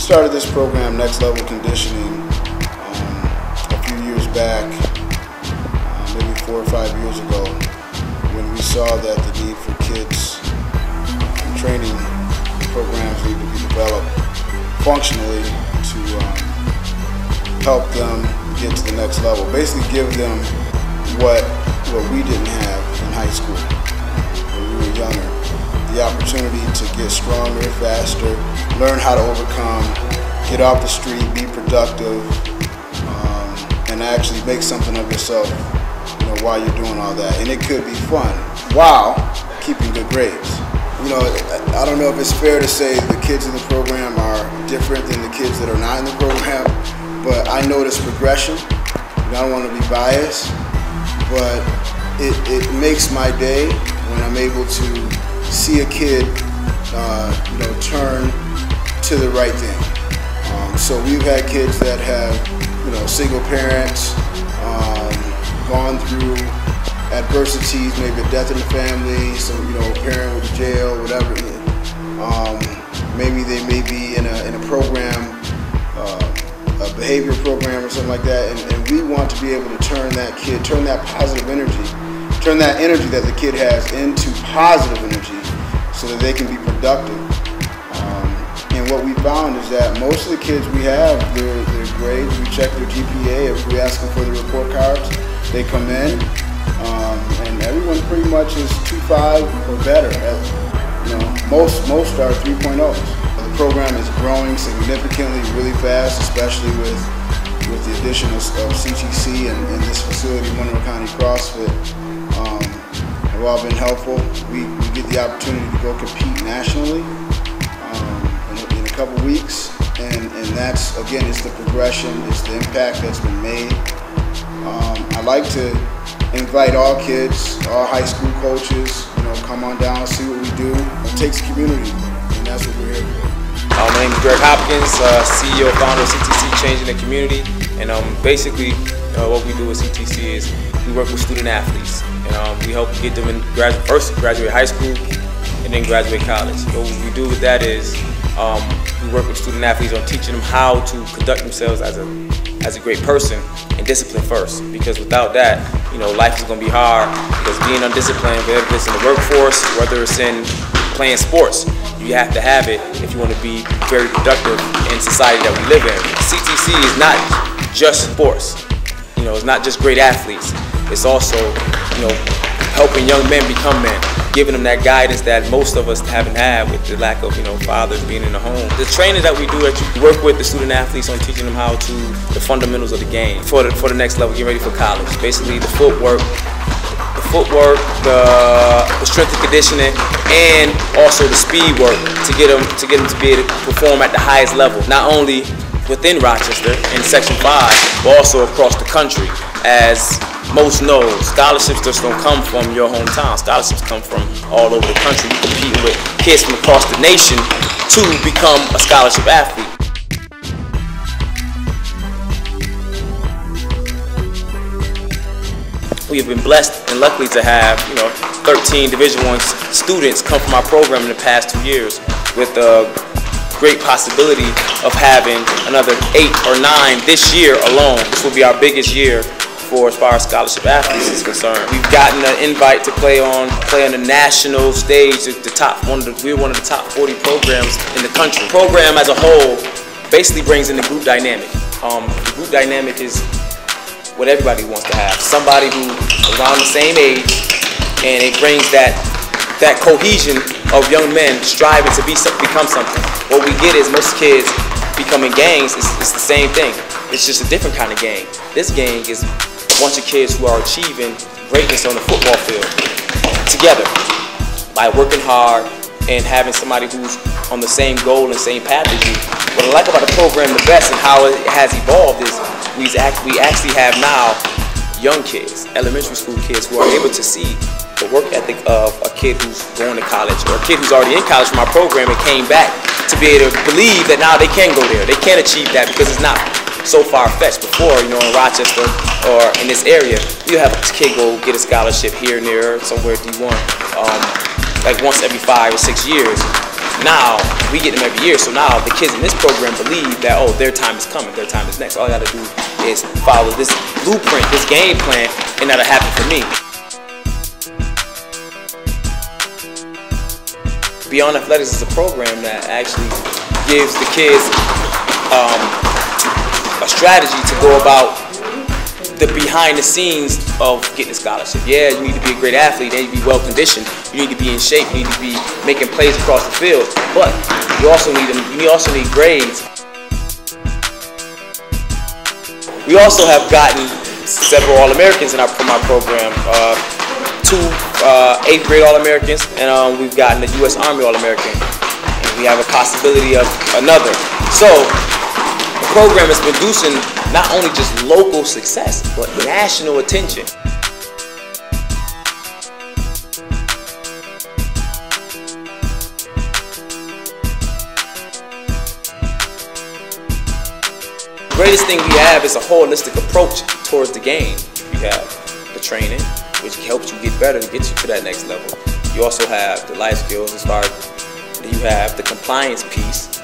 started this program, Next Level Conditioning, a few years back, maybe 4 or 5 years ago, when we saw that the need for kids training programs need to be developed functionally to help them get to the next level. Basically give them what we didn't have in high school when we were younger. The opportunity to get stronger, faster, learn how to overcome, get off the street, be productive, and actually make something of yourself, while you're doing all that. And it could be fun while keeping good grades. I don't know if it's fair to say the kids in the program are different than the kids that are not in the program, but I notice progression. I don't want to be biased, but it makes my day when I'm able to see a kid, turn to the right thing. So we've had kids that have, single parents, gone through adversities, maybe a death in the family, some, parent with jail, whatever. Maybe they may be in a program, a behavior program or something like that, and we want to be able to turn that kid, turn that positive energy, turn that energy that the kid has into positive energy so that they can be productive. And what we found is that most of the kids we have, their grades, we check their GPA, if we ask them for the report cards, they come in, and everyone pretty much is 2.5 or better. Most are 3.0s. The program is growing significantly, really fast, especially with the addition of CTC and this facility, Monroe County CrossFit. Have all been helpful. We get the opportunity to go compete nationally in a couple weeks, and that's, again, it's the progression, it's the impact that's been made. I like to invite all kids, all high school coaches, come on down and see what we do. It takes community, and that's what we're here for. My name is Greg Hopkins, CEO, founder of CTC, Changing the Community, and basically what we do with CTC is we work with student athletes, and we help get them in first graduate high school and then graduate college. What we do with that is we work with student athletes on teaching them how to conduct themselves as a great person and discipline first, because without that, life is going to be hard, because being undisciplined, whether it's in the workforce, whether it's in playing sports, you have to have it if you want to be very productive in society that we live in. CTC is not just sports, it's not just great athletes, it's also, helping young men become men, giving them that guidance that most of us haven't had with the lack of, fathers being in the home. The training that we do, we work with the student athletes on teaching them the fundamentals of the game for the next level, get ready for college. Basically the footwork, the strength and conditioning, and also the speed work to get them to be able to perform at the highest level, not only within Rochester in Section 5, but also across the country. As most know, scholarships just don't come from your hometown. Scholarships come from all over the country. We compete with kids from across the nation to become a scholarship athlete. We have been blessed and lucky to have 13 Division I students come from our program in the past 2 years, with a great possibility of having another 8 or 9 this year alone. This will be our biggest year as far as scholarship athletes is concerned. We've gotten an invite to play on the national stage. We're one of the top 40 programs in the country. The program as a whole basically brings in the group dynamic. The group dynamic is what everybody wants to have. Somebody who's around the same age, and it brings that cohesion of young men striving to become something. What we get is most kids becoming gangs. It's the same thing. It's just a different kind of gang. This gang is a bunch of kids who are achieving greatness on the football field together by working hard and having somebody who's on the same goal and same path as you. What I like about the program the best and how it has evolved is we actually have now young kids, elementary school kids, who are able to see the work ethic of a kid who's going to college, or a kid who's already in college from our program and came back, to be able to believe that now they can go there. They can achieve that because it's not so far-fetched. Before, in Rochester or in this area, you have a kid go get a scholarship here and there, somewhere D1, like once every 5 or 6 years. now we get them every year. So now the kids in this program believe that, oh, their time is coming, their time is next. All I gotta do is follow this blueprint, this game plan, and that'll happen for me. Beyond Athletics is a program that actually gives the kids a strategy to go about the behind the scenes of getting a scholarship. Yeah, you need to be a great athlete, you need to be well conditioned, you need to be in shape, you need to be making plays across the field, but you also need grades. We also have gotten several All-Americans from our program, 2 8th grade All-Americans, and we've gotten the U.S. Army All-American, and we have a possibility of another. So the program is producing not only just local success, but national attention. The greatest thing we have is a holistic approach towards the game. You have the training, which helps you get better to get you to that next level. You also have the life skills as far as you have the compliance piece,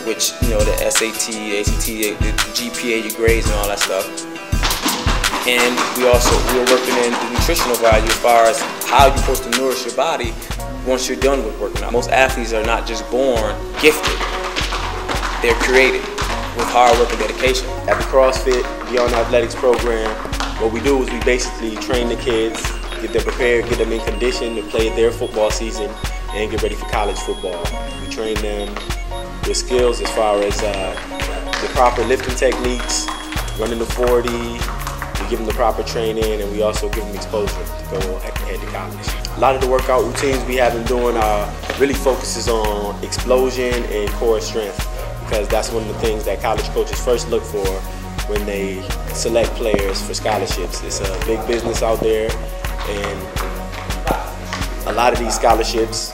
which, you know, the SAT, the ACT, the GPA, your grades and all that stuff. And we're working in the nutritional value as far as how you're supposed to nourish your body once you're done with working out. Most athletes are not just born gifted, they're created with hard work and dedication. At the CrossFit Beyond Athletics program, what we do is we basically train the kids, get them prepared, get them in condition to play their football season and get ready for college football. We train them with skills as far as the proper lifting techniques, running the 40, we give them the proper training, and we also give them exposure to go ahead to college. A lot of the workout routines we have them doing really focuses on explosion and core strength, because that's one of the things that college coaches first look for when they select players for scholarships. It's a big business out there, and a lot of these scholarships,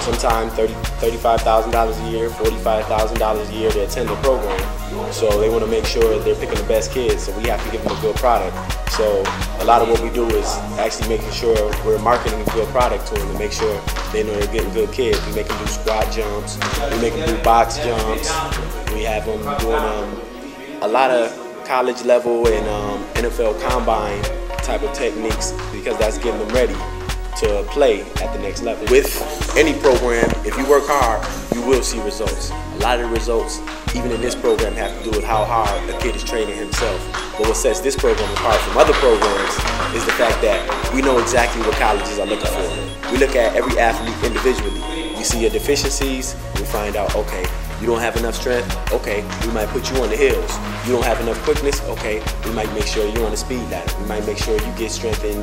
sometimes $35,000 a year, $45,000 a year to attend the program. So they want to make sure they're picking the best kids, so we have to give them a good product. So a lot of what we do is actually making sure we're marketing a good product to them to make sure they know they're getting good kids. We make them do squat jumps, we make them do box jumps, we have them doing a lot of college level and NFL combine type of techniques, because that's getting them ready to play at the next level. With any program, if you work hard, you will see results. A lot of the results, even in this program, have to do with how hard a kid is training himself. But what sets this program apart from other programs is the fact that we know exactly what colleges are looking for. We look at every athlete individually. We see your deficiencies, we find out, okay, you don't have enough strength, okay, we might put you on the hills. You don't have enough quickness, okay, we might make sure you're on the speed ladder. We might make sure you get strength in,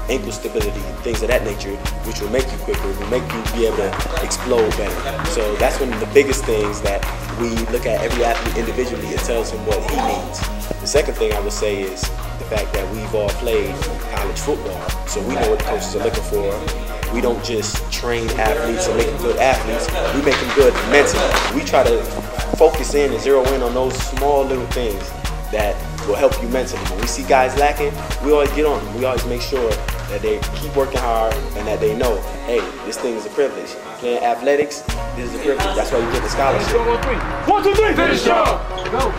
ankle stability, things of that nature, which will make you quicker, will make you be able to explode better. So that's one of the biggest things that we look at every athlete individually. It tells him what he needs. The second thing I would say is the fact that we've all played college football, so we know what the coaches are looking for. We don't just train athletes and make them good athletes, we make them good mentally. We try to focus in and zero in on those small little things that will help you mentally. When we see guys lacking, we always get on them. We always make sure that they keep working hard and that they know, hey, this thing is a privilege. Playing athletics, this is a privilege. That's why you get the scholarship. 1, 2, 3, finish strong. Go.